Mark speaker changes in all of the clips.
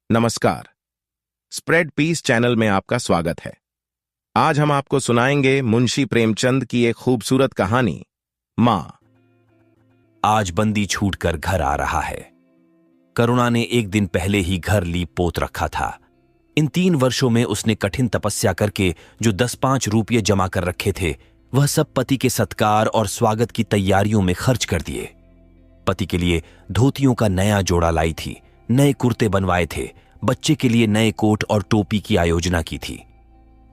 Speaker 1: नमस्कार। Spread piece channel में आपका स्वागत है। आज हम आपको सुनाएंगे मुंशी प्रेमचंद की एक खूबसूरत कहानी, मां।
Speaker 2: आज बंदी छूटकर घर आ रहा है। करुणा ने एक दिन पहले ही घर लीप पोत रखा था। इन 3 वर्षों में उसने कठिन तपस्या करके जो 10-5 रुपये जमा कर रखे थे, वह सब पति के सत्कार और स्वागत की तैयारियों में खर्च कर दिए। पति के लिए धोतियों का नया जोड़ा लाई थी, नए कुर्ते बनवाए थे, बच्चे के लिए नए कोट और टोपी की आयोजना की थी।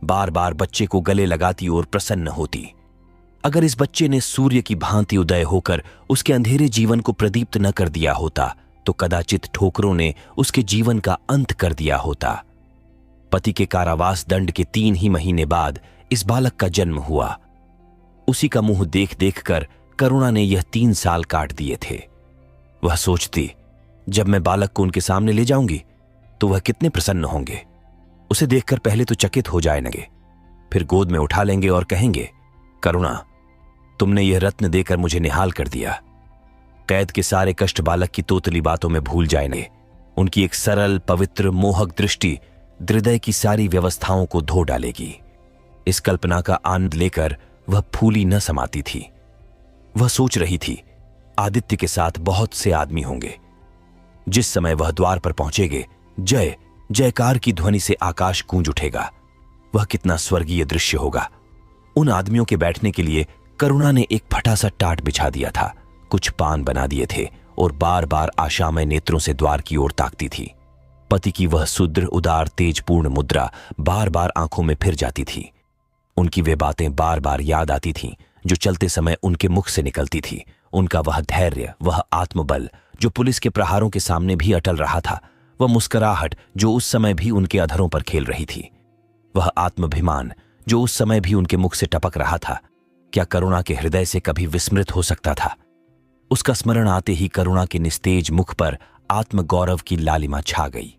Speaker 2: बार बार बच्चे को गले लगाती और प्रसन्न होती। अगर इस बच्चे ने सूर्य की भांति उदय होकर उसके अंधेरे जीवन को प्रदीप्त न कर दिया होता, तो कदाचित ठोकरों ने उसके जीवन का अंत कर दिया होता। पति के कारावास दंड के 3 ही महीने बाद इस बालक का जन्म हुआ। उसी का मुंह देख देख कर करुणा ने यह 3 साल काट दिए थे। वह सोचती, जब मैं बालक को उनके सामने ले जाऊंगी तो वह कितने प्रसन्न होंगे। उसे देखकर पहले तो चकित हो जाएंगे, फिर गोद में उठा लेंगे और कहेंगे, करुणा, तुमने यह रत्न देकर मुझे निहाल कर दिया। कैद के सारे कष्ट बालक की तोतली बातों में भूल जाएंगे। उनकी एक सरल, पवित्र, मोहक दृष्टि हृदय की सारी व्यवस्थाओं को धो डालेगी। इस कल्पना का आनंद लेकर वह फूली न समाती थी। वह सोच रही थी, आदित्य के साथ बहुत से आदमी होंगे। जिस समय वह द्वार पर पहुंचेगे, जय जयकार की ध्वनि से आकाश गूंज उठेगा। वह कितना स्वर्गीय दृश्य होगा। उन आदमियों के बैठने के लिए करुणा ने एक फटा सा टाट बिछा दिया था, कुछ पान बना दिए थे और बार बार आशामय नेत्रों से द्वार की ओर ताकती थी। पति की वह सुदृढ़, उदार, तेजपूर्ण मुद्रा बार बार आंखों में फिर जाती थी। उनकी वे बातें बार बार याद आती थीं जो चलते समय उनके मुख से निकलती थी। उनका वह धैर्य, वह आत्मबल जो पुलिस के प्रहारों के सामने भी अटल रहा था, वह मुस्कुराहट जो उस समय भी उनके अधरों पर खेल रही थी, वह आत्माभिमान जो उस समय भी उनके मुख से टपक रहा था, क्या करुणा के हृदय से कभी विस्मृत हो सकता था? उसका स्मरण आते ही करुणा के निस्तेज मुख पर आत्मगौरव की लालिमा छा गई।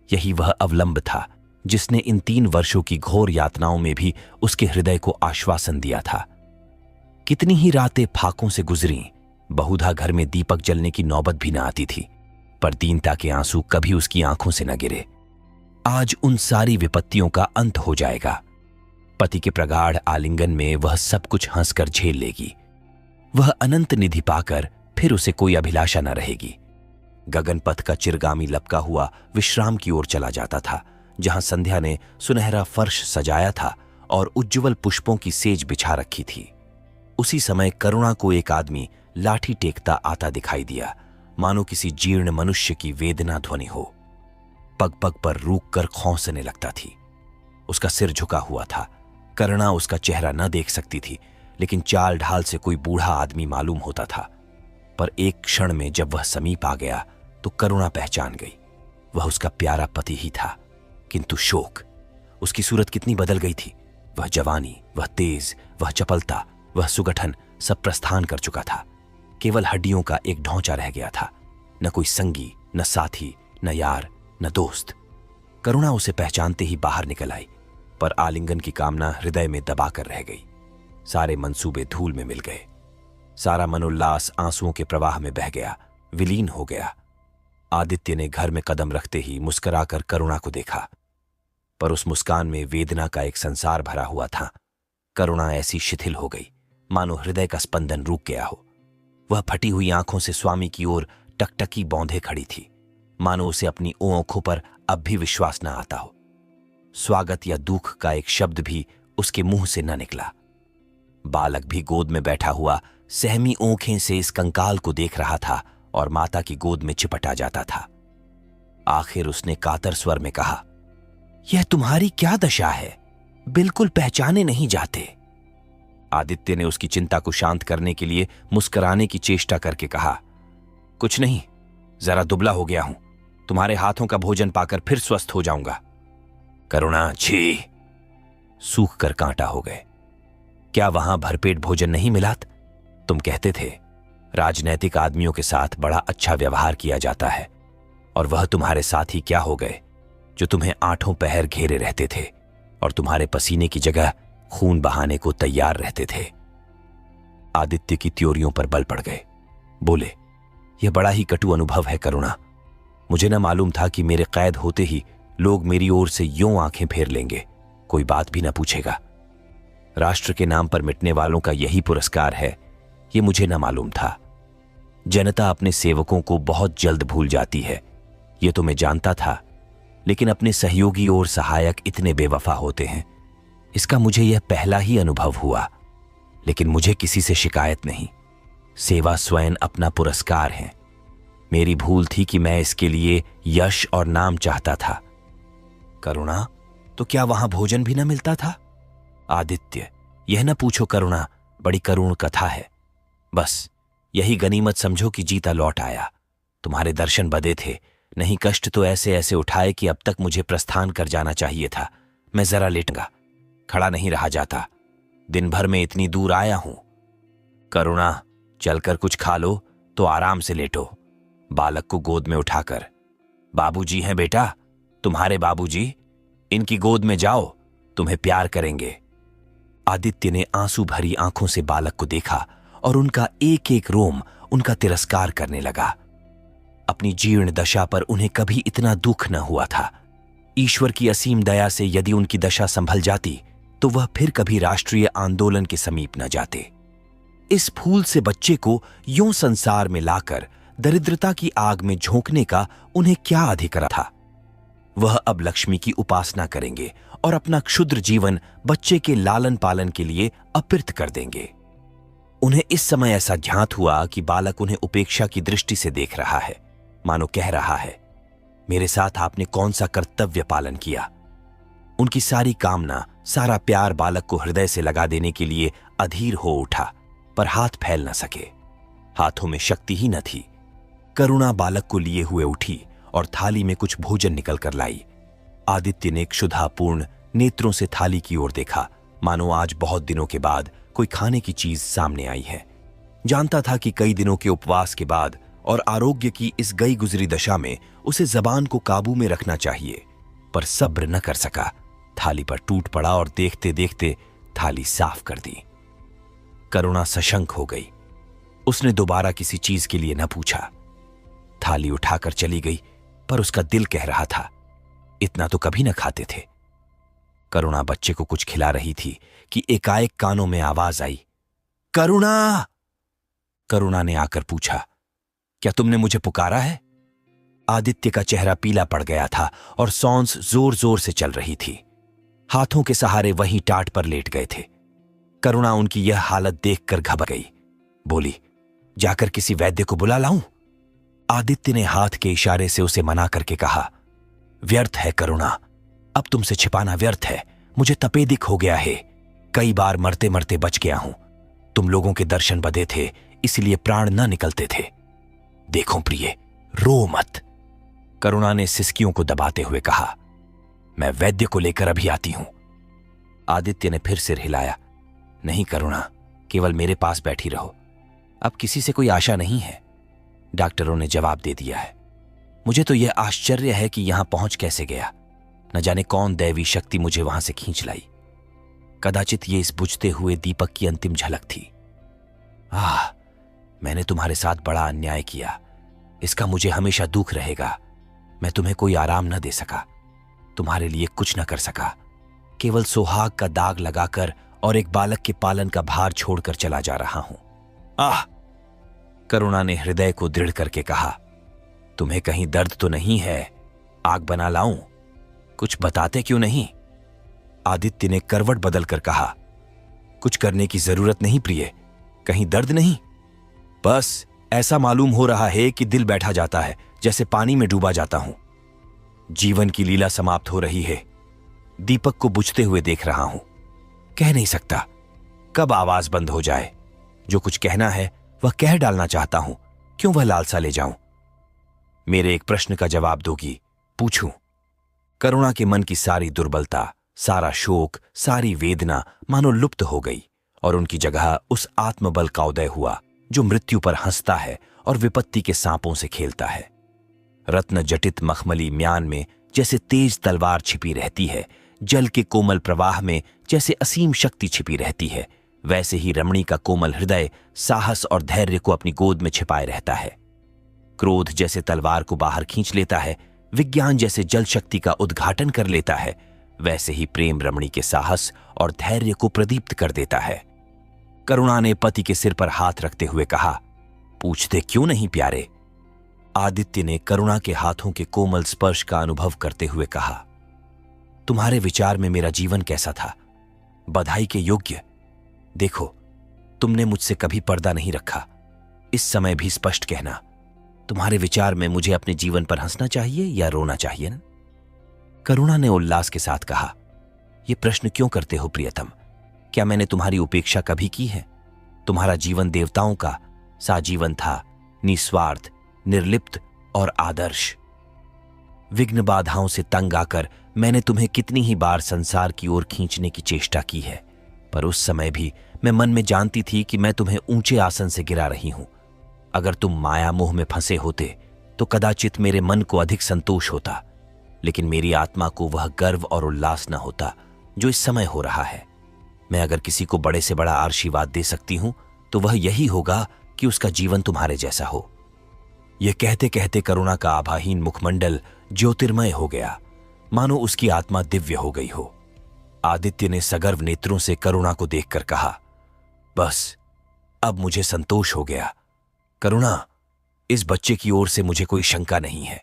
Speaker 2: यही वह अवलंब था जिसने इन 3 वर्षों की घोर यातनाओं में भी उसके हृदय को आश्वासन दिया था। कितनी ही रातें फाकों से गुजरी, बहुधा घर में दीपक जलने की नौबत भी न आती थी, पर दीनता के आंसू कभी उसकी आंखों से न गिरे। आज उन सारी विपत्तियों का अंत हो जाएगा। पति के प्रगाढ़ आलिंगन में वह सब कुछ हंसकर झेल लेगी। वह अनंत निधि पाकर फिर उसे कोई अभिलाषा न रहेगी। गगनपथ का चिरगामी लपका हुआ विश्राम की ओर चला जाता था, जहां संध्या ने सुनहरा फर्श सजाया था और उज्ज्वल पुष्पों की सेज बिछा रखी थी। उसी समय करुणा को एक आदमी लाठी टेकता आता दिखाई दिया, मानो किसी जीर्ण मनुष्य की वेदना ध्वनि हो। पग पग पर रूक कर खौंसने लगता थी। उसका सिर झुका हुआ था। करुणा उसका चेहरा न देख सकती थी, लेकिन चाल ढाल से कोई बूढ़ा आदमी मालूम होता था। पर एक क्षण में जब वह समीप आ गया तो करुणा पहचान गई, वह उसका प्यारा पति ही था। किंतु शोक, उसकी सूरत कितनी बदल गई थी। वह जवानी, वह तेज, वह चपलता, वह सुगठन सब प्रस्थान कर चुका था। केवल हड्डियों का एक ढांचा रह गया था। न कोई संगी, न साथी, न यार, न दोस्त। करुणा उसे पहचानते ही बाहर निकल आई, पर आलिंगन की कामना हृदय में दबाकर रह गई। सारे मंसूबे धूल में मिल गए। सारा मनोल्लास आंसुओं के प्रवाह में बह गया, विलीन हो गया। आदित्य ने घर में कदम रखते ही मुस्कुराकर करुणा को देखा, पर उस मुस्कान में वेदना का एक संसार भरा हुआ था। करुणा ऐसी शिथिल हो गई मानो हृदय का स्पंदन रुक गया हो। वह फटी हुई आंखों से स्वामी की ओर टकटकी बौंधे खड़ी थी, मानो उसे अपनी आंखों पर अब भी विश्वास न आता हो। स्वागत या दुख का एक शब्द भी उसके मुंह से न निकला। बालक भी गोद में बैठा हुआ सहमी आंखें से इस कंकाल को देख रहा था और माता की गोद में चिपटा जाता था। आखिर उसने कातर स्वर में कहा, यह तुम्हारी क्या दशा है? बिल्कुल पहचाने नहीं जाते। आदित्य ने उसकी चिंता को शांत करने के लिए मुस्कुराने की चेष्टा करके कहा, कुछ नहीं, जरा दुबला हो गया हूं। तुम्हारे हाथों का भोजन पाकर फिर स्वस्थ हो जाऊंगा। करुणा, छी! सूख कर कांटा हो गए। क्या वहां भरपेट भोजन नहीं मिला? तुम कहते थे राजनैतिक आदमियों के साथ बड़ा अच्छा व्यवहार किया जाता है, और वह तुम्हारे साथ ही क्या हो गए जो तुम्हें 8 पहर घेरे रहते थे और तुम्हारे पसीने की जगह खून बहाने को तैयार रहते थे। आदित्य की त्योरियों पर बल पड़ गए। बोले, यह बड़ा ही कटु अनुभव है करुणा। मुझे न मालूम था कि मेरे कैद होते ही लोग मेरी ओर से यूं आंखें फेर लेंगे, कोई बात भी न पूछेगा। राष्ट्र के नाम पर मिटने वालों का यही पुरस्कार है, ये मुझे न मालूम था। जनता अपने सेवकों को बहुत जल्द भूल जाती है, ये तो मैं जानता था, लेकिन अपने सहयोगी और सहायक इतने बेवफा होते हैं, इसका मुझे यह पहला ही अनुभव हुआ। लेकिन मुझे किसी से शिकायत नहीं। सेवा स्वयं अपना पुरस्कार है। मेरी भूल थी कि मैं इसके लिए यश और नाम चाहता था। करुणा, तो क्या वहां भोजन भी न मिलता था? आदित्य, यह न पूछो करुणा, बड़ी करुण कथा है। बस यही गनीमत समझो कि जीता लौट आया। तुम्हारे दर्शन बदे थे, नहीं कष्ट तो ऐसे ऐसे उठाए कि अब तक मुझे प्रस्थान कर जाना चाहिए था। मैं जरा लेटूंगा, खड़ा नहीं रहा जाता। दिन भर में इतनी दूर आया हूं। करुणा, चलकर कुछ खा लो तो आराम से लेटो। बालक को गोद में उठाकर, बाबूजी हैं बेटा, तुम्हारे बाबूजी, इनकी गोद में जाओ, तुम्हें प्यार करेंगे। आदित्य ने आंसू भरी आंखों से बालक को देखा और उनका एक एक रोम उनका तिरस्कार करने लगा। अपनी जीर्ण दशा पर उन्हें कभी इतना दुख न हुआ था। ईश्वर की असीम दया से यदि उनकी दशा संभल जाती तो वह फिर कभी राष्ट्रीय आंदोलन के समीप न जाते। इस फूल से बच्चे को यूं संसार में लाकर दरिद्रता की आग में झोंकने का उन्हें क्या अधिकार था? वह अब लक्ष्मी की उपासना करेंगे और अपना क्षुद्र जीवन बच्चे के लालन पालन के लिए अपृत कर देंगे। उन्हें इस समय ऐसा ज्ञात हुआ कि बालक उन्हें उपेक्षा की दृष्टि से देख रहा है, मानो कह रहा है, मेरे साथ आपने कौन सा कर्तव्य पालन किया। उनकी सारी कामना, सारा प्यार बालक को हृदय से लगा देने के लिए अधीर हो उठा, पर हाथ फैल न सके। हाथों में शक्ति ही न थी। करुणा बालक को लिए हुए उठी और थाली में कुछ भोजन निकल कर लाई। आदित्य ने क्षुधापूर्ण नेत्रों से थाली की ओर देखा, मानो आज बहुत दिनों के बाद कोई खाने की चीज सामने आई है। जानता था कि कई दिनों के उपवास के बाद और आरोग्य की इस गई गुजरी दशा में उसे जबान को काबू में रखना चाहिए, पर सब्र न कर सका। थाली पर टूट पड़ा और देखते देखते थाली साफ कर दी। करुणा सशंक हो गई। उसने दोबारा किसी चीज के लिए न पूछा। थाली उठाकर चली गई, पर उसका दिल कह रहा था, इतना तो कभी न खाते थे। करुणा बच्चे को कुछ खिला रही थी कि एकाएक कानों में आवाज आई, करुणा। करुणा ने आकर पूछा, क्या तुमने मुझे पुकारा है? आदित्य का चेहरा पीला पड़ गया था और सांस जोर जोर से चल रही थी। हाथों के सहारे वहीं टाट पर लेट गए थे। करुणा उनकी यह हालत देखकर घबरा गई। बोली, जाकर किसी वैद्य को बुला लाऊं? आदित्य ने हाथ के इशारे से उसे मना करके कहा, व्यर्थ है करुणा, अब तुमसे छिपाना व्यर्थ है। मुझे तपेदिक हो गया है, कई बार मरते मरते बच गया हूं। तुम लोगों के दर्शन बदे थे, इसलिए प्राण न निकलते थे। देखो प्रिय, रो मत। करुणा ने सिसकियों को दबाते हुए कहा, मैं वैद्य को लेकर अभी आती हूं। आदित्य ने फिर सिर हिलाया, नहीं करुणा, केवल मेरे पास बैठी रहो, अब किसी से कोई आशा नहीं है। डॉक्टरों ने जवाब दे दिया है। मुझे तो यह आश्चर्य है कि यहां पहुंच कैसे गया। न जाने कौन दैवी शक्ति मुझे वहां से खींच लाई। कदाचित ये इस बुझते हुए दीपक की अंतिम झलक थी। मैंने तुम्हारे साथ बड़ा अन्याय किया, इसका मुझे हमेशा दुख रहेगा। मैं तुम्हें कोई आराम न दे सका, तुम्हारे लिए कुछ न कर सका, केवल सुहाग का दाग लगाकर और एक बालक के पालन का भार छोड़कर चला जा रहा हूं। करुणा ने हृदय को दृढ़ करके कहा, तुम्हें कहीं दर्द तो नहीं है? आग बना लाऊं? कुछ बताते क्यों नहीं? आदित्य ने करवट बदलकर कहा, कुछ करने की जरूरत नहीं प्रिय, कहीं दर्द नहीं, बस ऐसा मालूम हो रहा है कि दिल बैठा जाता है, जैसे पानी में डूबा जाता हूं। जीवन की लीला समाप्त हो रही है। दीपक को बुझते हुए देख रहा हूं, कह नहीं सकता कब आवाज बंद हो जाए। जो कुछ कहना है वह कह डालना चाहता हूं, क्यों वह लालसा ले जाऊं? मेरे एक प्रश्न का जवाब दोगी? पूछूं? करुणा के मन की सारी दुर्बलता, सारा शोक, सारी वेदना मानो लुप्त हो गई और उनकी जगह उस आत्मबल का उदय हुआ जो मृत्यु पर हंसता है और विपत्ति के सांपों से खेलता है। रत्न जटित मखमली म्यान में जैसे तेज तलवार छिपी रहती है, जल के कोमल प्रवाह में जैसे असीम शक्ति छिपी रहती है, वैसे ही रमणी का कोमल हृदय साहस और धैर्य को अपनी गोद में छिपाए रहता है। क्रोध जैसे तलवार को बाहर खींच लेता है, विज्ञान जैसे जल शक्ति का उद्घाटन कर लेता है, वैसे ही प्रेम रमणी के साहस और धैर्य को प्रदीप्त कर देता है। करुणा ने पति के सिर पर हाथ रखते हुए कहा, पूछते क्यों नहीं प्यारे? आदित्य ने करुणा के हाथों के कोमल स्पर्श का अनुभव करते हुए कहा, तुम्हारे विचार में मेरा जीवन कैसा था? बधाई के योग्य। देखो, तुमने मुझसे कभी पर्दा नहीं रखा। इस समय भी स्पष्ट कहना, तुम्हारे विचार में मुझे अपने जीवन पर हंसना चाहिए या रोना चाहिए न? करुणा ने उल्लास के साथ कहा, यह प्रश्न क्यों करते हो प्रियतम? क्या मैंने तुम्हारी उपेक्षा कभी की है? तुम्हारा जीवन देवताओं का साजीवन था, निस्वार्थ, निर्लिप्त और आदर्श। विघ्न बाधाओं से तंग आकर मैंने तुम्हें कितनी ही बार संसार की ओर खींचने की चेष्टा की है, पर उस समय भी मैं मन में जानती थी कि मैं तुम्हें ऊंचे आसन से गिरा रही हूं। अगर तुम माया मोह में फंसे होते तो कदाचित मेरे मन को अधिक संतोष होता, लेकिन मेरी आत्मा को वह गर्व और उल्लास न होता जो इस समय हो रहा है। मैं अगर किसी को बड़े से बड़ा आशीर्वाद दे सकती हूं तो वह यही होगा कि उसका जीवन तुम्हारे जैसा हो। यह कहते कहते करुणा का आभाहीन मुखमंडल ज्योतिर्मय हो गया, मानो उसकी आत्मा दिव्य हो गई हो। आदित्य ने सगर्व नेत्रों से करुणा को देखकर कहा, बस अब मुझे संतोष हो गया। करुणा, इस बच्चे की ओर से मुझे कोई शंका नहीं है।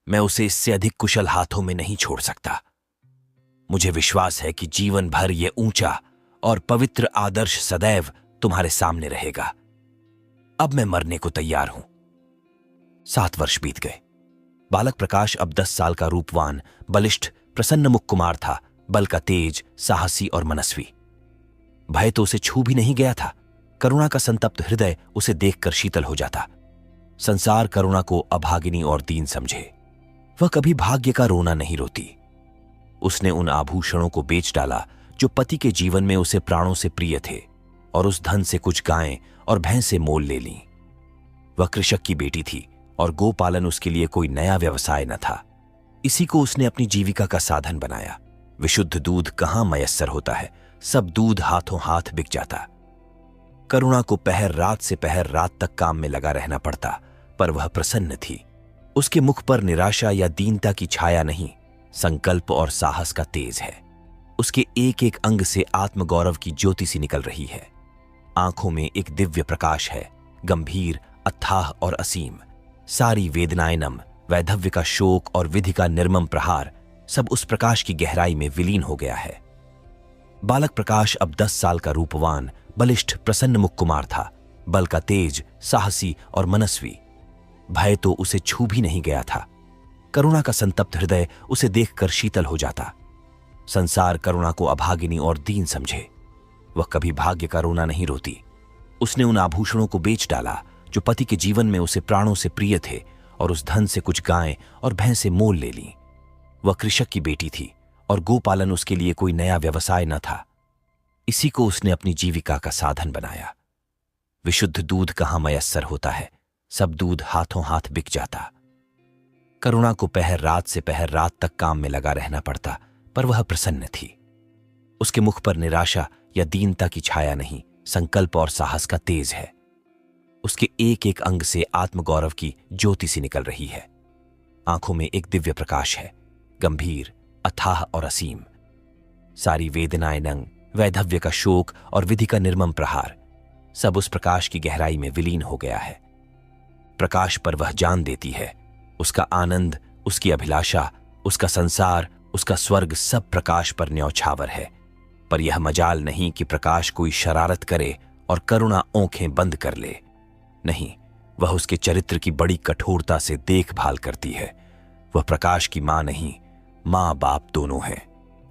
Speaker 2: मैं उसे इससे अधिक कुशल हाथों में नहीं छोड़ सकता। मुझे विश्वास है कि जीवन भर यह ऊंचा और पवित्र आदर्श सदैव तुम्हारे सामने रहेगा। अब मैं मरने को तैयार हूं। 7 वर्ष बीत गए। बालक प्रकाश अब 10 साल का रूपवान, बलिष्ठ, प्रसन्न मुख कुमार था, बल का तेज, साहसी और मनस्वी। भय तो उसे छू भी नहीं गया था। करुणा का संतप्त हृदय उसे देखकर शीतल हो जाता। संसार करुणा को अभागिनी और दीन समझे। वह कभी भाग्य का रोना नहीं रोती। उसने उन आभूषणों को बेच डाला जो पति के जीवन में उसे प्राणों से प्रिय थे, और उस धन से कुछ गायें और भैंसें मोल ले लीं। वह कृषक की बेटी थी और गोपालन उसके लिए कोई नया व्यवसाय न था। इसी को उसने अपनी जीविका का साधन बनाया। विशुद्ध दूध कहां मयस्सर होता है, सब दूध हाथों हाथ बिक जाता। करुणा को पहर रात से पहर रात तक काम में लगा रहना पड़ता, पर वह प्रसन्न थी। उसके मुख पर निराशा या दीनता की छाया नहीं, संकल्प और साहस का तेज है। उसके एक एक अंग से आत्मगौरव की ज्योति सी निकल रही है। आंखों में एक दिव्य प्रकाश है, गंभीर, अथाह और असीम। सारी वेदनाएं नम, वैधव्य का शोक और विधि का निर्मम प्रहार, सब उस प्रकाश की गहराई में विलीन हो गया है। बालक प्रकाश अब 10 साल का रूपवान, बलिष्ठ, प्रसन्न मुख कुमार था, बल का तेज, साहसी और मनस्वी। भय तो उसे छू भी नहीं गया था। करुणा का संतप्त हृदय उसे देखकर शीतल हो जाता। संसार करुणा को अभागिनी और दीन समझे। वह कभी भाग्य का रोना नहीं रोती। उसने उन आभूषणों को बेच डाला जो पति के जीवन में उसे प्राणों से प्रिय थे, और उस धन से कुछ गायें और भैंसें मोल ले लीं। वह कृषक की बेटी थी और गोपालन उसके लिए कोई नया व्यवसाय न था। इसी को उसने अपनी जीविका का साधन बनाया। विशुद्ध दूध कहां मयस्सर होता है, सब दूध हाथों हाथ बिक जाता। करुणा को पहर रात से पहर रात तक काम में लगा रहना पड़ता, पर वह प्रसन्न थी। उसके मुख पर निराशा या दीनता की छाया नहीं, संकल्प और साहस का तेज है। उसके एक एक अंग से आत्मगौरव की ज्योति सी निकल रही है। आंखों में एक दिव्य प्रकाश है, गंभीर, अथाह और असीम। सारी वेदनाएं नंग, वैधव्य का शोक और विधि का निर्मम प्रहार, सब उस प्रकाश की गहराई में विलीन हो गया है। प्रकाश पर वह जान देती है। उसका आनंद, उसकी अभिलाषा, उसका संसार, उसका स्वर्ग सब प्रकाश पर न्यौछावर है। पर यह मजाल नहीं कि प्रकाश कोई शरारत करे और करुणा आंखें बंद कर ले। नहीं, वह उसके चरित्र की बड़ी कठोरता से देखभाल करती है। वह प्रकाश की मां नहीं, मां बाप दोनों है।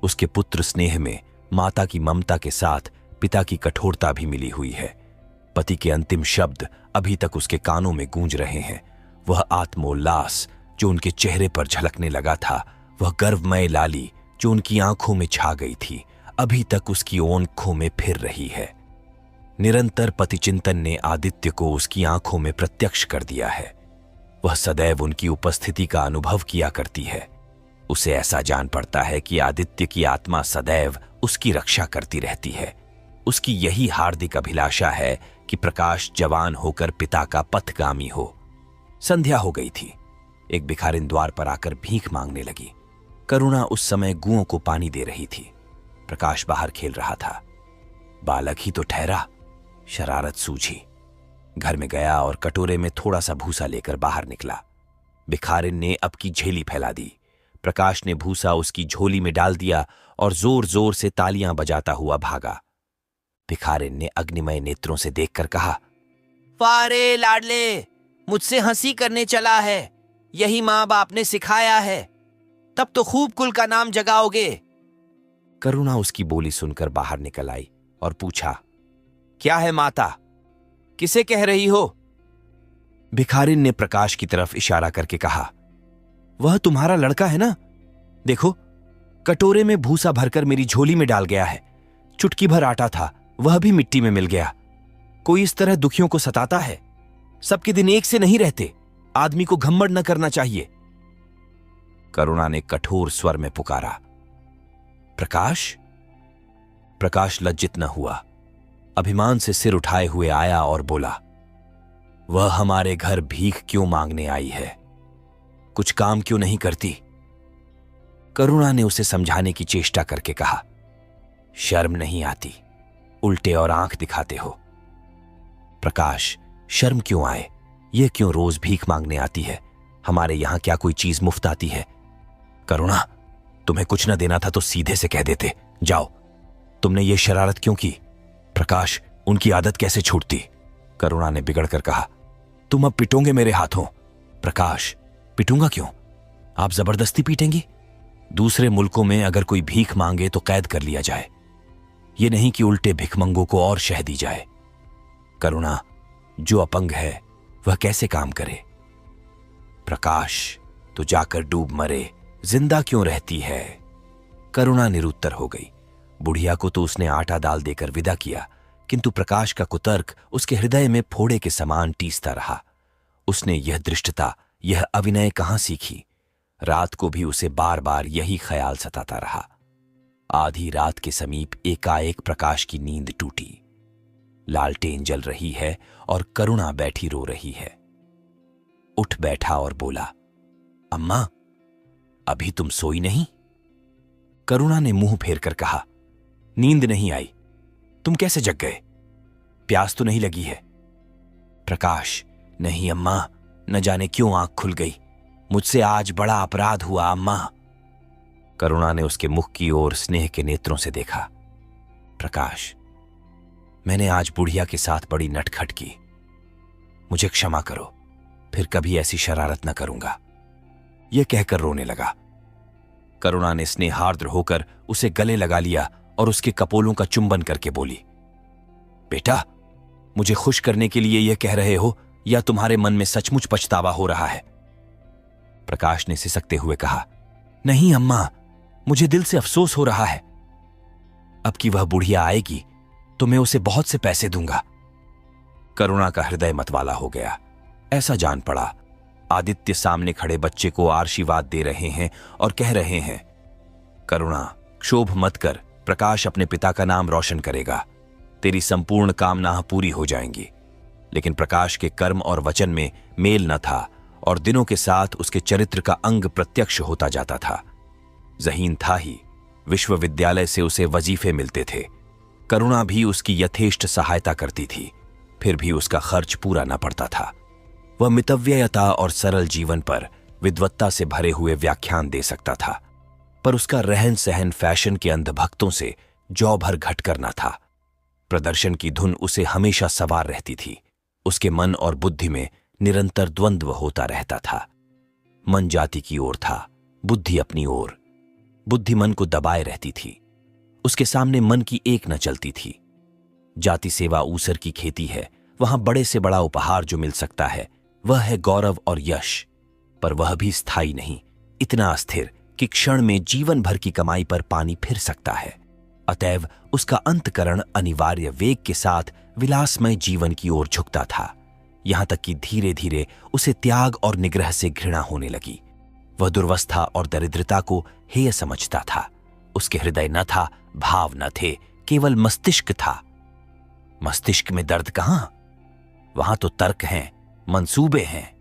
Speaker 2: उसके पुत्र स्नेह में माता की ममता के साथ पिता की कठोरता भी मिली हुई है। पति के अंतिम शब्द अभी तक उसके कानों में गूंज रहे हैं। वह आत्मोल्लास जो उनके चेहरे पर झलकने लगा था, वह गर्वमय लाली जो उनकी आंखों में छा गई थी, अभी तक उसकी आंखों में फिर रही है। निरंतर पति चिंतन ने आदित्य को उसकी आंखों में प्रत्यक्ष कर दिया है। वह सदैव उनकी उपस्थिति का अनुभव किया करती है। उसे ऐसा जान पड़ता है कि आदित्य की आत्मा सदैव उसकी रक्षा करती रहती है। उसकी यही हार्दिक अभिलाषा है कि प्रकाश जवान होकर पिता का पथगामी हो। संध्या हो गई थी। एक भिखारिन द्वार पर आकर भीख मांगने लगी। करुणा उस समय गुओं को पानी दे रही थी। प्रकाश बाहर खेल रहा था। बालक ही तो ठहरा, शरारत सूझी। घर में गया और कटोरे में थोड़ा सा भूसा लेकर बाहर निकला। भिखारिन ने अब की झेली फैला दी। प्रकाश ने भूसा उसकी झोली में डाल दिया और जोर जोर से तालियां बजाता हुआ भागा। भिखारिन ने अग्निमय नेत्रों से देखकर कहा, "वारे लाडले, मुझसे हंसी करने चला है। यही मां बाप ने सिखाया है। तब तो खूब कुल का नाम जगाओगे।" करुणा उसकी बोली सुनकर बाहर निकल आई और पूछा, "क्या है माता? किसे कह रही हो?" भिखारिन ने प्रकाश की तरफ इशारा करके कहा, "वह तुम्हारा लड़का है ना? देखो, कटोरे में भूसा भरकर मेरी झोली में डाल गया है। चुटकी भर आटा था, वह भी मिट्टी में मिल गया। कोई इस तरह दुखियों को सताता है? सबके दिन एक से नहीं रहते। आदमी को घमंड न करना चाहिए।" करुणा ने कठोर स्वर में पुकारा, "प्रकाश?" प्रकाश लज्जित न हुआ। अभिमान से सिर उठाए हुए आया और बोला, "वह हमारे घर भीख क्यों मांगने आई है? कुछ काम क्यों नहीं करती?" करुणा ने उसे समझाने की चेष्टा करके कहा, "शर्म नहीं आती? उल्टे और आंख दिखाते हो। प्रकाश, शर्म क्यों आए? यह क्यों रोज भीख मांगने आती है? हमारे यहां क्या कोई चीज मुफ्त आती है? करुणा, तुम्हें कुछ न देना था तो सीधे से कह देते। जाओ, तुमने ये शरारत क्यों की? प्रकाश, उनकी आदत कैसे छूटती?" करुणा ने बिगड़कर कहा, "तुम अब पिटोगे मेरे हाथों?" "प्रकाश, पिटूंगा क्यों? आप जबरदस्ती पीटेंगी? दूसरे मुल्कों में अगर कोई भीख मांगे तो कैद कर लिया जाए, ये नहीं कि उल्टे भिखमंगों को और शह दी जाए। करुणा, जो अपंग है वह कैसे काम करे? प्रकाश, तो जाकर डूब मरे, जिंदा क्यों रहती है?" करुणा निरुत्तर हो गई। बुढ़िया को तो उसने आटा दाल देकर विदा किया, किंतु प्रकाश का कुतर्क उसके हृदय में फोड़े के समान टीसता रहा। उसने यह दृष्टता, यह अभिनय कहां सीखी? रात को भी उसे बार बार यही ख्याल सताता रहा। आधी रात के समीप एकाएक प्रकाश की नींद टूटी। लालटेन जल रही है और करुणा बैठी रो रही है। उठ बैठा और बोला, "अम्मा, अभी तुम सोई नहीं?" करुणा ने मुंह फेर कर कहा, "नींद नहीं आई। तुम कैसे जग गए? प्यास तो नहीं लगी है?" प्रकाश, "नहीं अम्मा, न जाने क्यों आंख खुल गई। मुझसे आज बड़ा अपराध हुआ अम्मा।" करुणा ने उसके मुख की ओर स्नेह के नेत्रों से देखा। "प्रकाश, मैंने आज बुढ़िया के साथ बड़ी नटखट की। मुझे क्षमा करो, फिर कभी ऐसी शरारत न करूंगा।" यह कहकर रोने लगा। करुणा ने स्नेहार्द्र होकर उसे गले लगा लिया और उसके कपोलों का चुंबन करके बोली, "बेटा, मुझे खुश करने के लिए यह कह रहे हो या तुम्हारे मन में सचमुच पछतावा हो रहा है?" प्रकाश ने सिसकते हुए कहा, "नहीं अम्मा, मुझे दिल से अफसोस हो रहा है। अब की वह बुढ़िया आएगी तो मैं उसे बहुत से पैसे दूंगा।" करुणा का हृदय मतवाला हो गया। ऐसा जान पड़ा आदित्य सामने खड़े बच्चे को आशीर्वाद दे रहे हैं और कह रहे हैं, "करुणा, क्षोभ मत कर, प्रकाश अपने पिता का नाम रोशन करेगा। तेरी संपूर्ण कामनाएं पूरी हो जाएंगी।" लेकिन प्रकाश के कर्म और वचन में मेल न था और दिनों के साथ उसके चरित्र का अंग प्रत्यक्ष होता जाता था। ज़हीन था ही, विश्वविद्यालय से उसे वजीफे मिलते थे। करुणा भी उसकी यथेष्ट सहायता करती थी, फिर भी उसका खर्च पूरा न पड़ता था। वह मितव्ययता और सरल जीवन पर विद्वत्ता से भरे हुए व्याख्यान दे सकता था, पर उसका रहन सहन फैशन के अंधभक्तों से जौ भर घट करना था। प्रदर्शन की धुन उसे हमेशा सवार रहती थी। उसके मन और बुद्धि में निरंतर द्वंद्व होता रहता था। मन जाति की ओर था, बुद्धि अपनी ओर। बुद्धि मन को दबाए रहती थी। उसके सामने मन की एक न चलती थी। जाति सेवा ऊसर की खेती है, वहां बड़े से बड़ा उपहार जो मिल सकता है वह है गौरव और यश, पर वह भी स्थायी नहीं, इतना अस्थिर कि क्षण में जीवन भर की कमाई पर पानी फिर सकता है। अतएव उसका अंतकरण अनिवार्य वेग के साथ विलासमय जीवन की ओर झुकता था, यहां तक कि धीरे धीरे उसे त्याग और निग्रह से घृणा होने लगी। वह दुर्वस्था और दरिद्रता को हेय समझता था। उसके हृदय न था, भाव न थे, केवल मस्तिष्क था। मस्तिष्क में दर्द कहां? वहां तो तर्क हैं, मंसूबे हैं।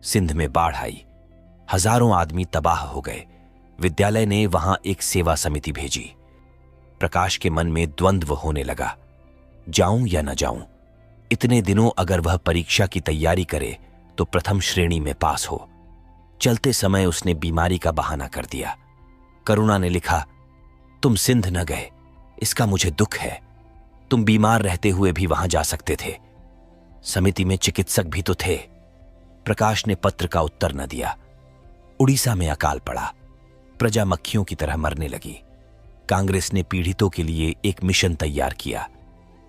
Speaker 2: सिंध में बाढ़ आई, हजारों आदमी तबाह हो गए। विद्यालय ने वहां एक सेवा समिति भेजी। प्रकाश के मन में द्वंद्व होने लगा, जाऊं या न जाऊं। इतने दिनों अगर वह परीक्षा की तैयारी करे तो प्रथम श्रेणी में पास हो। चलते समय उसने बीमारी का बहाना कर दिया। करुणा ने लिखा, तुम सिंध न गए, इसका मुझे दुख है। तुम बीमार रहते हुए भी वहां जा सकते थे। समिति में चिकित्सक भी तो थे। प्रकाश ने पत्र का उत्तर न दिया। उड़ीसा में अकाल पड़ा। प्रजा मक्खियों की तरह मरने लगी। कांग्रेस ने पीड़ितों के लिए एक मिशन तैयार किया।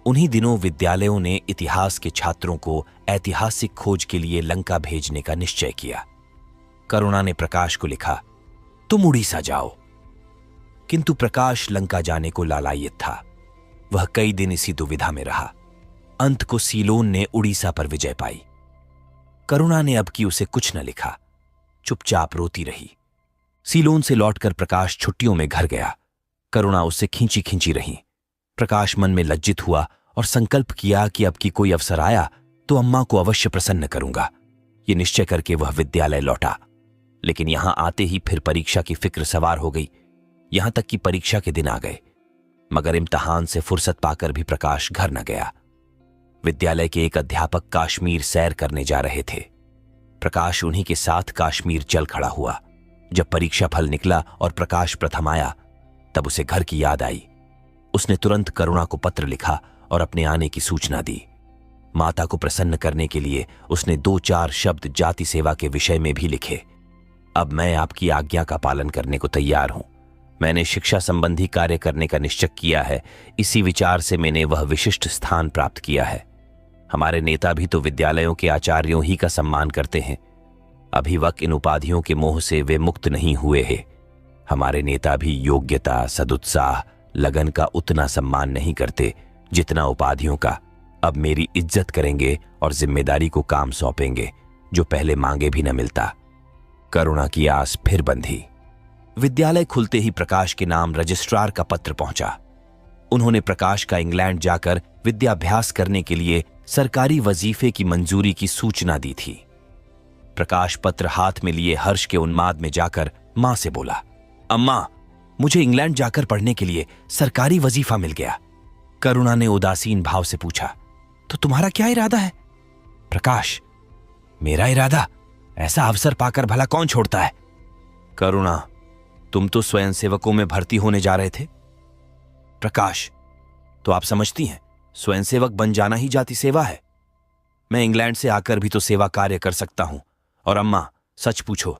Speaker 2: उन्हीं दिनों विद्यालयों ने इतिहास के छात्रों को ऐतिहासिक खोज के लिए लंका भेजने का निश्चय किया। करुणा ने प्रकाश को लिखा, तुम उड़ीसा जाओ। किंतु प्रकाश लंका जाने को लालायित था। वह कई दिन इसी दुविधा में रहा। अंत को सीलोन ने उड़ीसा पर विजय पाई। करुणा ने अब की उसे कुछ न लिखा, चुपचाप रोती रही। सीलोन से लौटकर प्रकाश छुट्टियों में घर गया। करुणा उससे खींची खींची रही। प्रकाश मन में लज्जित हुआ और संकल्प किया कि अब की कोई अवसर आया तो अम्मा को अवश्य प्रसन्न करूंगा। ये निश्चय करके वह विद्यालय लौटा। लेकिन यहां आते ही फिर परीक्षा की फिक्र सवार हो गई। यहां तक कि परीक्षा के दिन आ गए, मगर इम्तिहान से फुर्सत पाकर भी प्रकाश घर न गया। विद्यालय के एक अध्यापक काश्मीर सैर करने जा रहे थे। प्रकाश उन्हीं के साथ काश्मीर चल खड़ा हुआ। जब परीक्षा फल निकला और प्रकाश प्रथम आया, तब उसे घर की याद आई। उसने तुरंत करुणा को पत्र लिखा और अपने आने की सूचना दी। माता को प्रसन्न करने के लिए उसने 2-4 शब्द जाति सेवा के विषय में भी लिखे। अब मैं आपकी आज्ञा का पालन करने को तैयार हूं। मैंने शिक्षा संबंधी कार्य करने का निश्चय किया है। इसी विचार से मैंने वह विशिष्ट स्थान प्राप्त किया है। हमारे नेता भी तो विद्यालयों के आचार्यों ही का सम्मान करते हैं। अभी वक्त इन उपाधियों के मोह से वे मुक्त नहीं हुए हैं। हमारे नेता भी योग्यता, सदुत्साह, लगन का उतना सम्मान नहीं करते जितना उपाधियों का। अब मेरी इज्जत करेंगे और जिम्मेदारी को काम सौंपेंगे जो पहले मांगे भी न मिलता। करुणा की आस फिर बंधी। विद्यालय खुलते ही प्रकाश के नाम रजिस्ट्रार का पत्र पहुंचा। उन्होंने प्रकाश का इंग्लैंड जाकर विद्याभ्यास करने के लिए सरकारी वजीफे की मंजूरी की सूचना दी थी। प्रकाश पत्र हाथ में लिए हर्ष के उन्माद में जाकर मां से बोला, अम्मा, मुझे इंग्लैंड जाकर पढ़ने के लिए सरकारी वजीफा मिल गया। करुणा ने उदासीन भाव से पूछा, तो तुम्हारा क्या इरादा है? प्रकाश, मेरा इरादा? ऐसा अवसर पाकर भला कौन छोड़ता है? करुणा, तुम तो स्वयंसेवकों में भर्ती होने जा रहे थे। प्रकाश, तो आप समझती हैं स्वयंसेवक बन जाना ही जाति सेवा है। मैं इंग्लैंड से आकर भी तो सेवा कार्य कर सकता हूं। और अम्मा, सच पूछो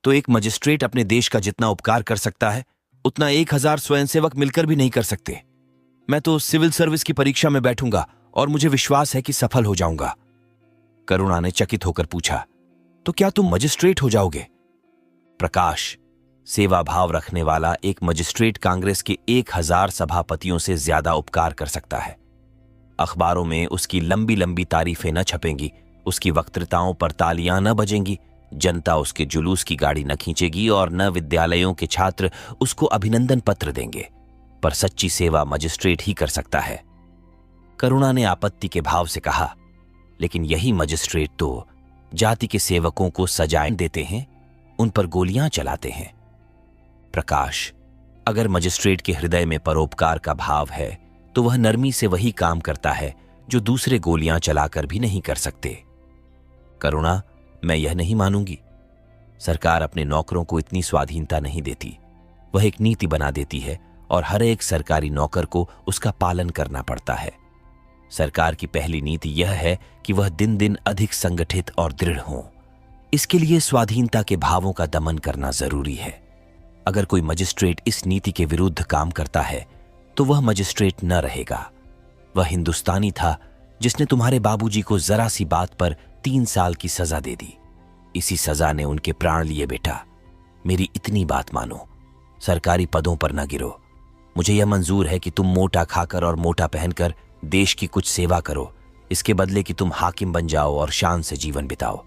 Speaker 2: तो एक मजिस्ट्रेट अपने देश का जितना उपकार कर सकता है उतना 1000 स्वयंसेवक मिलकर भी नहीं कर सकते। मैं तो सिविल सर्विस की परीक्षा में बैठूंगा और मुझे विश्वास है कि सफल हो जाऊंगा। करुणा ने चकित होकर पूछा, तो क्या तुम मजिस्ट्रेट हो जाओगे? प्रकाश, सेवा भाव रखने वाला एक मजिस्ट्रेट कांग्रेस के 1000 सभापतियों से ज्यादा उपकार कर सकता है। अखबारों में उसकी लंबी लंबी तारीफें न छपेंगी, उसकी वक्तृताओं पर तालियां न बजेंगी, जनता उसके जुलूस की गाड़ी न खींचेगी और न विद्यालयों के छात्र उसको अभिनंदन पत्र देंगे। पर सच्ची सेवा मजिस्ट्रेट ही कर सकता है। करुणा ने आपत्ति के भाव से कहा, लेकिन यही मजिस्ट्रेट तो जाति के सेवकों को सजाएं देते हैं, उन पर गोलियां चलाते हैं। प्रकाश, अगर मजिस्ट्रेट के हृदय में परोपकार का भाव है तो वह नरमी से वही काम करता है जो दूसरे गोलियां चलाकर भी नहीं कर सकते। करुणा, मैं यह नहीं मानूंगी। सरकार अपने नौकरों को इतनी स्वाधीनता नहीं देती। वह एक नीति बना देती है और हर एक सरकारी नौकर को उसका पालन करना पड़ता है। सरकार की पहली नीति यह है कि वह दिन दिन अधिक संगठित और दृढ़ हो। इसके लिए स्वाधीनता के भावों का दमन करना जरूरी है। अगर कोई मजिस्ट्रेट इस नीति के विरुद्ध काम करता है तो वह मजिस्ट्रेट न रहेगा। वह हिंदुस्तानी था जिसने तुम्हारे बाबूजी को जरा सी बात पर 3 साल की सजा दे दी। इसी सजा ने उनके प्राण लिए बेटा। मेरी इतनी बात मानो, सरकारी पदों पर न गिरो। मुझे यह मंजूर है कि तुम मोटा खाकर और मोटा पहनकर देश की कुछ सेवा करो, इसके बदले कि तुम हाकिम बन जाओ और शान से जीवन बिताओ।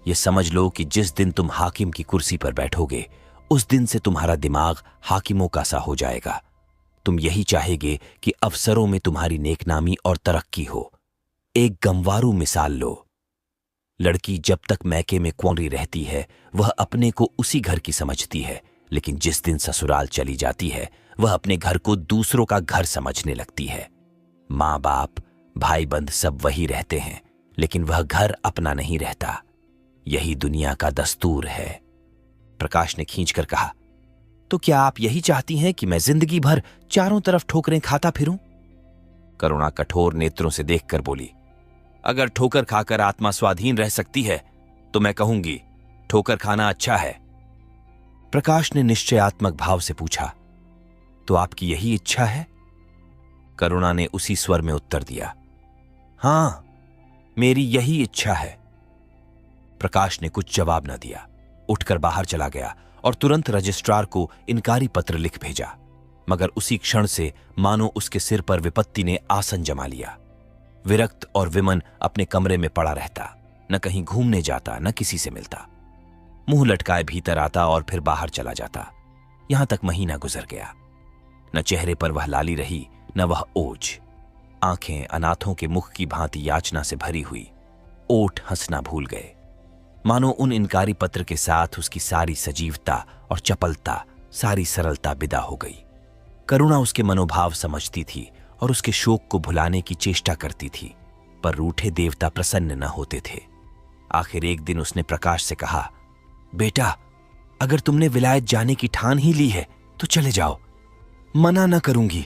Speaker 2: यह समझ लो कि जिस दिन तुम हाकिम की कुर्सी पर बैठोगे उस दिन से तुम्हारा दिमाग हाकिमों का सा हो जाएगा। तुम यही चाहेगे कि अफसरों में तुम्हारी नेकनामी और तरक्की हो। एक गमवारू मिसाल लो। लड़की जब तक मैके में कुंवारी रहती है वह अपने को उसी घर की समझती है, लेकिन जिस दिन ससुराल चली जाती है वह अपने घर को दूसरों का घर समझने लगती है। माँ बाप, भाई बंद सब वही रहते हैं, लेकिन वह घर अपना नहीं रहता। यही दुनिया का दस्तूर है। प्रकाश ने खींचकर कहा, तो क्या आप यही चाहती हैं कि मैं जिंदगी भर चारों तरफ ठोकरें खाता फिरूं? करुणा कठोर नेत्रों से देखकर बोली, अगर ठोकर खाकर आत्मा स्वाधीन रह सकती है तो मैं कहूंगी ठोकर खाना अच्छा है। प्रकाश ने निश्चयात्मक भाव से पूछा, तो आपकी यही इच्छा है? करुणा ने उसी स्वर में उत्तर दिया, हां, मेरी यही इच्छा है। प्रकाश ने कुछ जवाब न दिया, उठकर बाहर चला गया और तुरंत रजिस्ट्रार को इनकारी पत्र लिख भेजा। मगर उसी क्षण से मानो उसके सिर पर विपत्ति ने आसन जमा लिया। विरक्त और विमन अपने कमरे में पड़ा रहता, न कहीं घूमने जाता, न किसी से मिलता। मुंह लटकाए भीतर आता और फिर बाहर चला जाता। यहां तक महीना गुजर गया। न चेहरे पर वह लाली रही, न वह ओज। आंखें अनाथों के मुख की भांति याचना से भरी हुई। ओठ हंसना भूल गए। मानो उन इनकारी पत्र के साथ उसकी सारी सजीवता और चपलता, सारी सरलता विदा हो गई। करुणा उसके मनोभाव समझती थी और उसके शोक को भुलाने की चेष्टा करती थी, पर रूठे देवता प्रसन्न न होते थे। आखिर एक दिन उसने प्रकाश से कहा, बेटा, अगर तुमने विलायत जाने की ठान ही ली है तो चले जाओ, मना न करूंगी।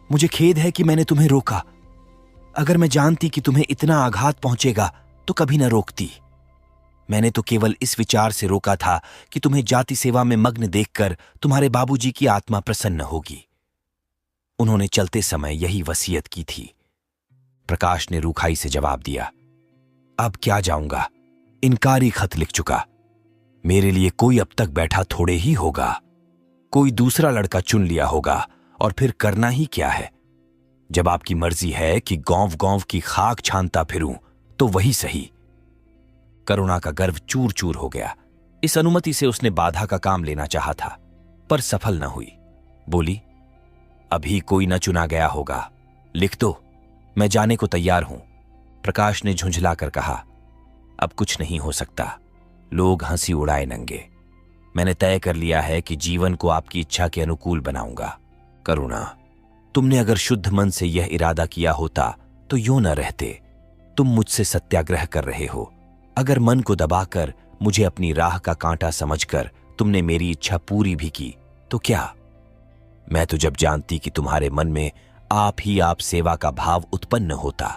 Speaker 2: मुझे खेद है कि मैंने तुम्हें रोका। अगर मैं जानती कि तुम्हें इतना आघात पहुंचेगा तो कभी न रोकती। मैंने तो केवल इस विचार से रोका था कि तुम्हें जाति सेवा में मग्न देखकर तुम्हारे बाबूजी की आत्मा प्रसन्न होगी। उन्होंने चलते समय यही वसीयत की थी। प्रकाश ने रूखाई से जवाब दिया, अब क्या जाऊंगा, इनकारी खत लिख चुका। मेरे लिए कोई अब तक बैठा थोड़े ही होगा। कोई दूसरा लड़का चुन लिया होगा और फिर करना ही क्या है। जब आपकी मर्जी है कि गांव गांव की खाक छानता फिरूं तो वही सही। करुणा का गर्व चूर चूर हो गया। इस अनुमति से उसने बाधा का काम लेना चाहा था, पर सफल न हुई। बोली, अभी कोई न चुना गया होगा, लिख दो, मैं जाने को तैयार हूं। प्रकाश ने झुंझलाकर कहा, अब कुछ नहीं हो सकता। लोग हंसी उड़ाए नंगे। मैंने तय कर लिया है कि जीवन को आपकी इच्छा के अनुकूल बनाऊंगा। करुणा, तुमने अगर शुद्ध मन से यह इरादा किया होता तो यूं न रहते। तुम मुझसे सत्याग्रह कर रहे हो। अगर मन को दबाकर मुझे अपनी राह का कांटा समझकर तुमने मेरी इच्छा पूरी भी की तो क्या? मैं तो जब जानती कि तुम्हारे मन में आप ही आप सेवा का भाव उत्पन्न होता।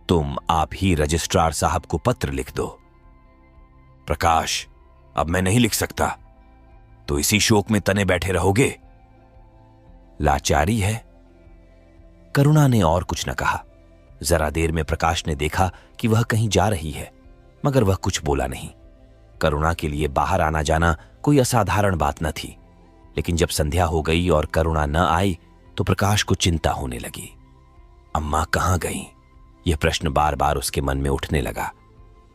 Speaker 2: तुम आप ही रजिस्ट्रार साहब को पत्र लिख दो। प्रकाश, अब मैं नहीं लिख सकता। तो इसी शोक में तने बैठे रहोगे? लाचारी है। करुणा ने और कुछ न कहा। जरा देर में प्रकाश ने देखा कि वह कहीं जा रही है, मगर वह कुछ बोला नहीं। करुणा के लिए बाहर आना जाना कोई असाधारण बात न थी, लेकिन जब संध्या हो गई और करुणा न आई तो प्रकाश को चिंता होने लगी। अम्मा कहाँ गईं? यह प्रश्न बार बार उसके मन में उठने लगा।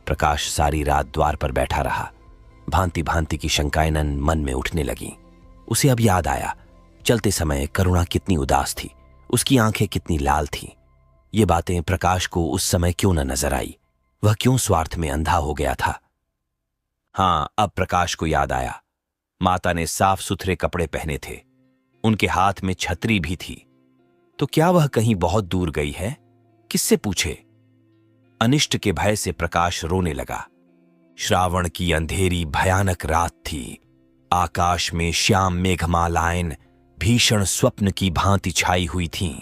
Speaker 2: प्रकाश सारी रात द्वार पर बैठा रहा। भांति भांति की शंकाएं मन में उठने लगीं। उसे अब याद आया, चलते समय करुणा कितनी उदास थी, उसकी आंखें कितनी लाल थीं। ये बातें प्रकाश को उस समय क्यों न नजर आई? वह क्यों स्वार्थ में अंधा हो गया था? हां, अब प्रकाश को याद आया। माता ने साफ सुथरे कपड़े पहने थे, उनके हाथ में छतरी भी थी। तो क्या वह कहीं बहुत दूर गई है? किससे पूछे? अनिष्ट के भय से प्रकाश रोने लगा। श्रावण की अंधेरी भयानक रात थी। आकाश में श्याम मेघमालाएं भीषण स्वप्न की भांति छाई हुई थीं।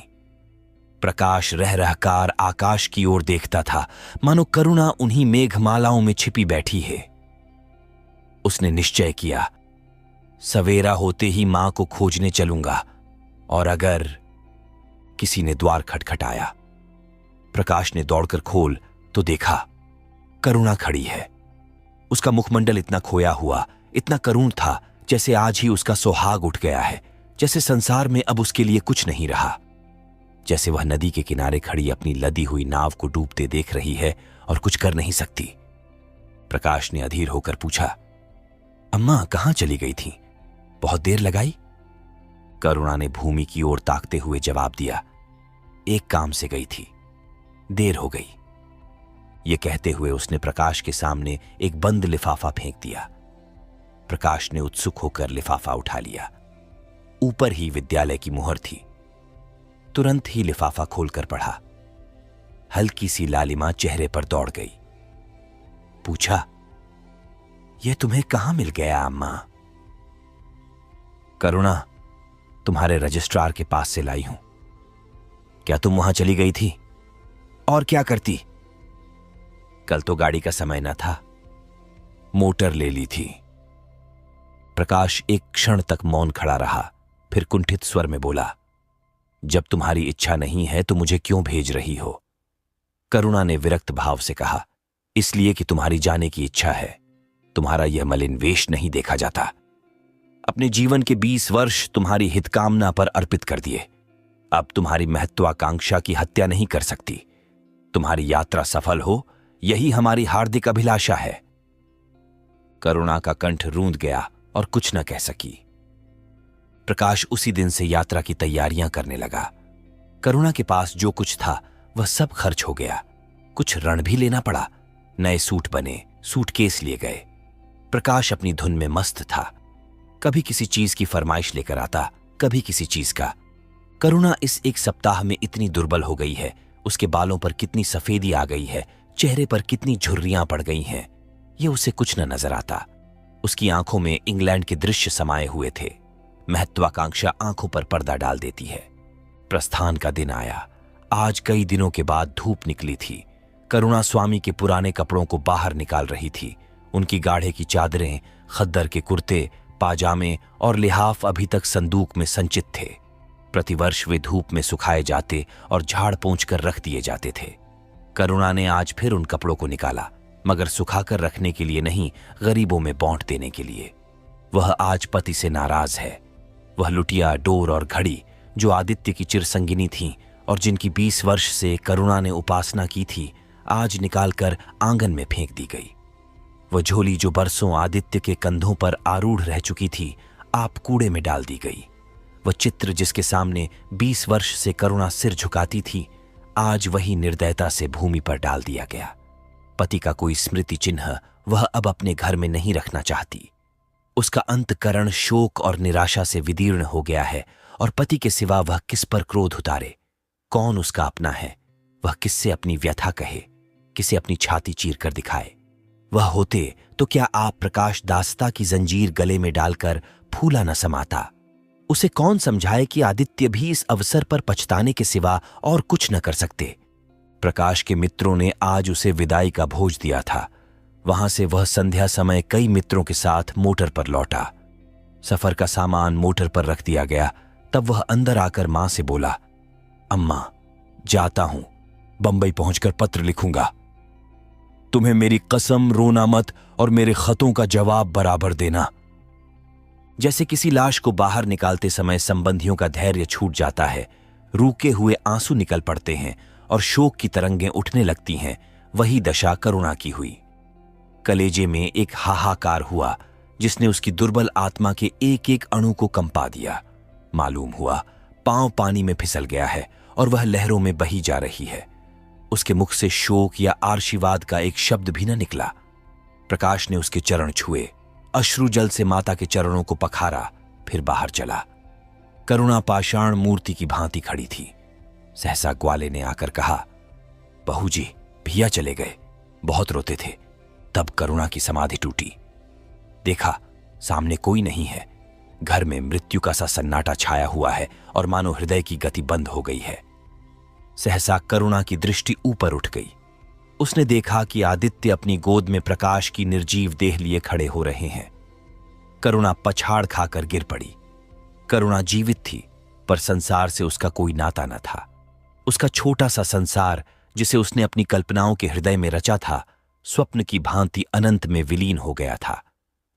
Speaker 2: प्रकाश रह रहकार आकाश की ओर देखता था, मानो करुणा उन्हीं मेघमालाओं में छिपी बैठी है। उसने निश्चय किया, सवेरा होते ही मां को खोजने चलूंगा। और अगर किसी ने द्वार खटखटाया। प्रकाश ने दौड़कर खोल तो देखा करुणा खड़ी है। उसका मुखमंडल इतना खोया हुआ, इतना करुण था, जैसे आज ही उसका सुहाग उठ गया है, जैसे संसार में अब उसके लिए कुछ नहीं रहा, जैसे वह नदी के किनारे खड़ी अपनी लदी हुई नाव को डूबते देख रही है और कुछ कर नहीं सकती। प्रकाश ने अधीर होकर पूछा, अम्मा कहां चली गई थी? बहुत देर लगाई? करुणा ने भूमि की ओर ताकते हुए जवाब दिया, एक काम से गई थी, देर हो गई। ये कहते हुए उसने प्रकाश के सामने एक बंद लिफाफा फेंक दिया। प्रकाश ने उत्सुक होकर लिफाफा उठा लिया। ऊपर ही विद्यालय की मुहर थी। तुरंत ही लिफाफा खोलकर पढ़ा। हल्की सी लालिमा चेहरे पर दौड़ गई। पूछा, यह तुम्हें कहां मिल गया अम्मा? करुणा, तुम्हारे रजिस्ट्रार के पास से लाई हूं। क्या तुम वहां चली गई थी? और क्या करती? कल तो गाड़ी का समय न था, मोटर ले ली थी। प्रकाश एक क्षण तक मौन खड़ा रहा, फिर कुंठित स्वर में बोला, जब तुम्हारी इच्छा नहीं है तो मुझे क्यों भेज रही हो? करुणा ने विरक्त भाव से कहा, इसलिए कि तुम्हारी जाने की इच्छा है। तुम्हारा यह मलिन वेश नहीं देखा जाता। अपने जीवन के 20 वर्ष तुम्हारी हितकामना पर अर्पित कर दिए। अब तुम्हारी महत्वाकांक्षा की हत्या नहीं कर सकती। तुम्हारी यात्रा सफल हो, यही हमारी हार्दिक अभिलाषा है। करुणा का कंठ रूंध गया और कुछ न कह सकी। प्रकाश उसी दिन से यात्रा की तैयारियां करने लगा। करुणा के पास जो कुछ था वह सब खर्च हो गया। कुछ ऋण भी लेना पड़ा। नए सूट बने, सूटकेस लिए गए। प्रकाश अपनी धुन में मस्त था। कभी किसी चीज की फरमाइश लेकर आता, कभी किसी चीज का। करुणा इस एक सप्ताह में इतनी दुर्बल हो गई है, उसके बालों पर कितनी सफेदी आ गई है, चेहरे पर कितनी झुर्रियां पड़ गई हैं, यह उसे कुछ न नजर आता। उसकी आंखों में इंग्लैंड के दृश्य समाये हुए थे। महत्वाकांक्षा आंखों पर पर्दा डाल देती है। प्रस्थान का दिन आया। आज कई दिनों के बाद धूप निकली थी। करुणा स्वामी के पुराने कपड़ों को बाहर निकाल रही थी। उनकी गाढ़े की चादरें, खद्दर के कुर्ते, पाजामे और लिहाफ अभी तक संदूक में संचित थे। प्रतिवर्ष वे धूप में सुखाए जाते और झाड़ पोंछ कर रख दिए जाते थे। करुणा ने आज फिर उन कपड़ों को निकाला, मगर सुखाकर रखने के लिए नहीं, गरीबों में बांट देने के लिए। वह आज पति से नाराज है। वह लुटिया, डोर और घड़ी जो आदित्य की चिरसंगिनी थीं और जिनकी 20 वर्ष से करुणा ने उपासना की थी, आज निकालकर आंगन में फेंक दी गई। वह झोली जो बरसों आदित्य के कंधों पर आरूढ़ रह चुकी थी, आप कूड़े में डाल दी गई। वह चित्र जिसके सामने 20 वर्ष से करुणा सिर झुकाती थी, आज वही निर्दयता से भूमि पर डाल दिया गया। पति का कोई स्मृति चिन्ह वह अब अपने घर में नहीं रखना चाहती। उसका अंतकरण शोक और निराशा से विदीर्ण हो गया है और पति के सिवा वह किस पर क्रोध उतारे? कौन उसका अपना है? वह किससे अपनी व्यथा कहे, किसे अपनी छाती चीर कर दिखाए? वह होते तो क्या आप प्रकाश दासता की जंजीर गले में डालकर फूला न समाता? उसे कौन समझाए कि आदित्य भी इस अवसर पर पछताने के सिवा और कुछ न कर सकते? प्रकाश के मित्रों ने आज उसे विदाई का भोज दिया था। वहां से वह संध्या समय कई मित्रों के साथ मोटर पर लौटा। सफर का सामान मोटर पर रख दिया गया। तब वह अंदर आकर मां से बोला, अम्मा, जाता हूं, बंबई पहुंचकर पत्र लिखूंगा। तुम्हें मेरी कसम, रोना मत और मेरे खतों का जवाब बराबर देना। जैसे किसी लाश को बाहर निकालते समय संबंधियों का धैर्य छूट जाता है, रूके हुए आंसू निकल पड़ते हैं और शोक की तरंगें उठने लगती हैं, वही दशा करुणा की हुई। कलेजे में एक हाहाकार हुआ जिसने उसकी दुर्बल आत्मा के एक एक अणु को कंपा दिया। मालूम हुआ पांव पानी में फिसल गया है और वह लहरों में बही जा रही है। उसके मुख से शोक या आर्शीवाद का एक शब्द भी न निकला। प्रकाश ने उसके चरण छुए, अश्रु जल से माता के चरणों को पखारा, फिर बाहर चला। करुणा पाषाण मूर्ति की भांति खड़ी थी। सहसा ग्वाले ने आकर कहा, बहू जी, भैया चले गए, बहुत रोते थे। तब करुणा की समाधि टूटी। देखा, सामने कोई नहीं है। घर में मृत्यु का सा सन्नाटा छाया हुआ है और मानो हृदय की गति बंद हो गई है। सहसा करुणा की दृष्टि ऊपर उठ गई। उसने देखा कि आदित्य अपनी गोद में प्रकाश की निर्जीव देह लिए खड़े हो रहे हैं। करुणा पछाड़ खाकर गिर पड़ी। करुणा जीवित थी, पर संसार से उसका कोई नाता न था। उसका छोटा सा संसार, जिसे उसने अपनी कल्पनाओं के हृदय में रचा था, स्वप्न की भांति अनंत में विलीन हो गया था।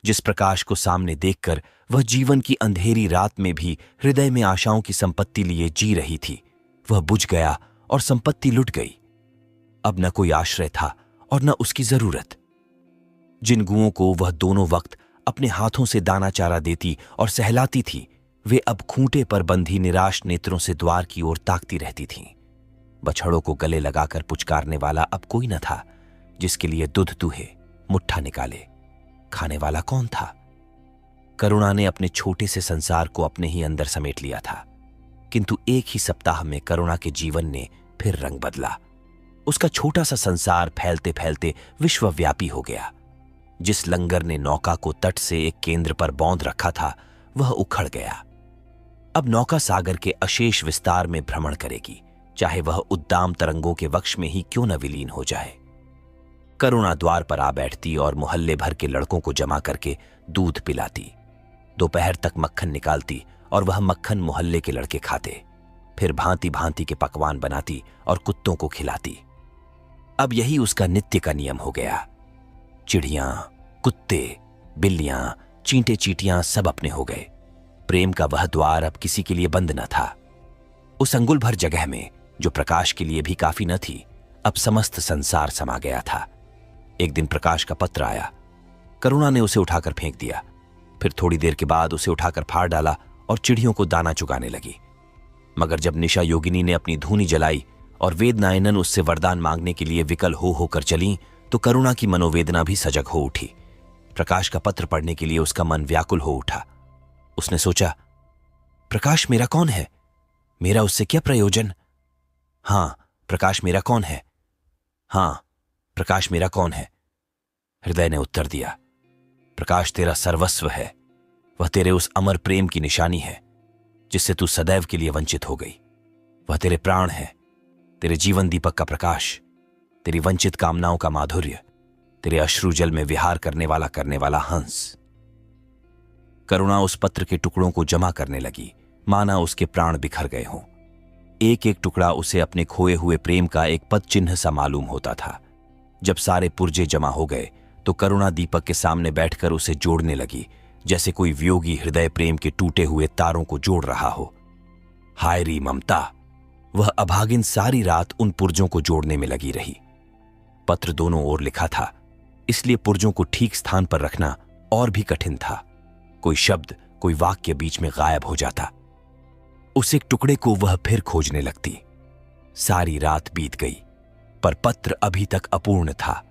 Speaker 2: जिस प्रकाश को सामने देखकर वह जीवन की अंधेरी रात में भी हृदय में आशाओं की संपत्ति लिए जी रही थी, वह बुझ गया और संपत्ति लुट गई। अब न कोई आश्रय था और न उसकी जरूरत। जिन गुओं को वह दोनों वक्त अपने हाथों से दाना चारा देती और सहलाती थी, वे अब खूंटे पर बंधी निराश नेत्रों से द्वार की ओर ताकती रहती थीं। बछड़ों को गले लगाकर पुचकारने वाला अब कोई न था। जिसके लिए दूध दूहे, मुट्ठा निकाले। खाने वाला कौन था? करुणा ने अपने छोटे से संसार को अपने ही अंदर समेट लिया था, किंतु एक ही सप्ताह में करुणा के जीवन ने फिर रंग बदला। उसका छोटा सा संसार फैलते फैलते विश्वव्यापी हो गया। जिस लंगर ने नौका को तट से एक केंद्र पर बांध रखा था, वह उखड़ गया। अब नौका सागर के अशेष विस्तार में भ्रमण करेगी, चाहे वह उद्दाम तरंगों के वक्ष में ही क्यों न विलीन हो जाए। करुणा द्वार पर आ बैठती और मोहल्ले भर के लड़कों को जमा करके दूध पिलाती। दोपहर तक मक्खन निकालती और वह मक्खन मोहल्ले के लड़के खाते। फिर भांति भांति के पकवान बनाती और कुत्तों को खिलाती। अब यही उसका नित्य का नियम हो गया। चिड़ियां, कुत्ते, बिल्लियां, चींटे चींटियां सब अपने हो गए। प्रेम का वह द्वार अब किसी के लिए बंद न था। उस अंगुल भर जगह में, जो प्रकाश के लिए भी काफी न थी, अब समस्त संसार समा गया था। एक दिन प्रकाश का पत्र आया। करुणा ने उसे उठाकर फेंक दिया। फिर थोड़ी देर के बाद उसे उठाकर फाड़ डाला और चिड़ियों को दाना चुगाने लगी। मगर जब निशा योगिनी ने अपनी धूनी जलाई और वेदनायनन उससे वरदान मांगने के लिए विकल हो होकर चली, तो करुणा की मनोवेदना भी सजग हो उठी। प्रकाश का पत्र पढ़ने के लिए उसका मन व्याकुल हो उठा। उसने सोचा, प्रकाश मेरा कौन है? मेरा उससे क्या प्रयोजन? हां, प्रकाश मेरा कौन है? हां, प्रकाश मेरा कौन है? हृदय ने उत्तर दिया, प्रकाश तेरा सर्वस्व है। वह तेरे उस अमर प्रेम की निशानी है जिससे तू सदैव के लिए वंचित हो गई। वह तेरे प्राण है, तेरे जीवन दीपक का प्रकाश, तेरी वंचित कामनाओं का माधुर्य, तेरे अश्रु जल में विहार करने वाला हंस। करुणा उस पत्र के टुकड़ों को जमा करने लगी, माना उसके प्राण बिखर गए हों। एक एक टुकड़ा उसे अपने खोए हुए प्रेम का एक पद चिन्ह सा मालूम होता था। जब सारे पुर्जे जमा हो गए तो करुणा दीपक के सामने बैठकर उसे जोड़ने लगी, जैसे कोई वियोगी हृदय प्रेम के टूटे हुए तारों को जोड़ रहा हो। हाय री ममता! वह अभागिन सारी रात उन पुर्जों को जोड़ने में लगी रही। पत्र दोनों ओर लिखा था, इसलिए पुर्जों को ठीक स्थान पर रखना और भी कठिन था। कोई शब्द, कोई वाक्य बीच में गायब हो जाता। उस एक टुकड़े को वह फिर खोजने लगती। सारी रात बीत गई, पर पत्र अभी तक अपूर्ण था।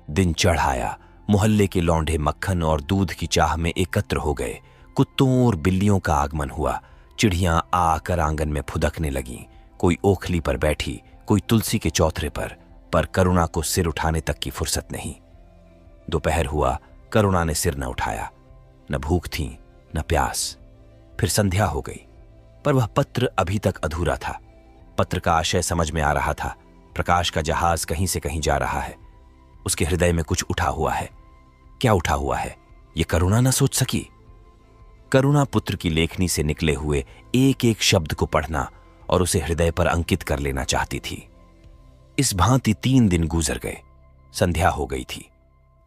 Speaker 2: दिन चढ़ आया। मोहल्ले के लौंडे मक्खन और दूध की चाह में एकत्र हो गए। कुत्तों और बिल्लियों का आगमन हुआ। चिड़ियां आकर आंगन में फुदकने लगीं। कोई ओखली पर बैठी, कोई तुलसी के चौतरे पर करुणा को सिर उठाने तक की फुर्सत नहीं। दोपहर हुआ, करुणा ने सिर न उठाया। न भूख थी, न प्यास। फिर संध्या हो गई, पर वह पत्र अभी तक अधूरा था। पत्र का आशय समझ में आ रहा था। प्रकाश का जहाज कहीं से कहीं जा रहा है। उसके हृदय में कुछ उठा हुआ है। क्या उठा हुआ है, यह करुणा न सोच सकी। करुणा पुत्र की लेखनी से निकले हुए एक एक शब्द को पढ़ना और उसे हृदय पर अंकित कर लेना चाहती थी। इस भांति 3 दिन गुजर गए। संध्या हो गई थी।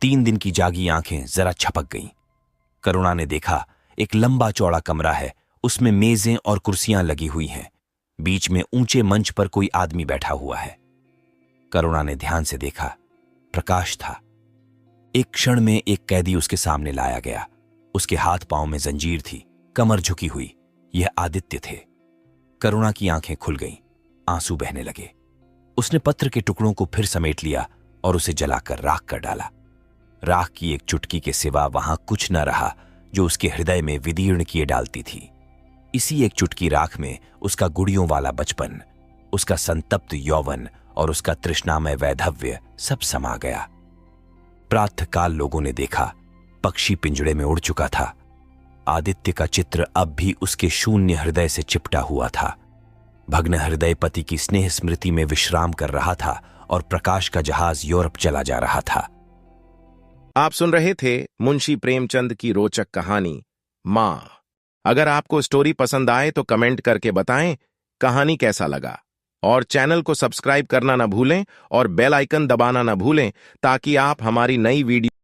Speaker 2: 3 दिन की जागी आंखें जरा छपक गईं। करुणा ने देखा, एक लंबा चौड़ा कमरा है। उसमें मेजें और कुर्सियां लगी हुई हैं। बीच में ऊंचे मंच पर कोई आदमी बैठा हुआ है। करुणा ने ध्यान से देखा, प्रकाश था। एक क्षण में एक कैदी उसके सामने लाया गया। उसके हाथ पांव में जंजीर थी, कमर झुकी हुई। यह आदित्य थे। करुणा की आंखें खुल गईं, आंसू बहने लगे। उसने पत्र के टुकड़ों को फिर समेट लिया और उसे जलाकर राख कर डाला। राख की एक चुटकी के सिवा वहां कुछ न रहा जो उसके हृदय में विदीर्ण किए डालती थी। इसी एक चुटकी राख में उसका गुड़ियों वाला बचपन, उसका संतप्त यौवन और उसका तृष्णामय वैधव्य सब समा गया। प्रातःकाल लोगों ने देखा, पक्षी पिंजड़े में उड़ चुका था। आदित्य का चित्र अब भी उसके शून्य हृदय से चिपटा हुआ था। भग्न हृदय पति की स्नेह स्मृति में विश्राम कर रहा था और प्रकाश का जहाज यूरोप चला जा रहा था।
Speaker 1: आप सुन रहे थे मुंशी प्रेमचंद की रोचक कहानी मां। अगर आपको स्टोरी पसंद आए तो कमेंट करके बताएं कहानी कैसा लगा, और चैनल को सब्सक्राइब करना ना भूलें और बेल आइकन दबाना ना भूलें ताकि आप हमारी नई वीडियो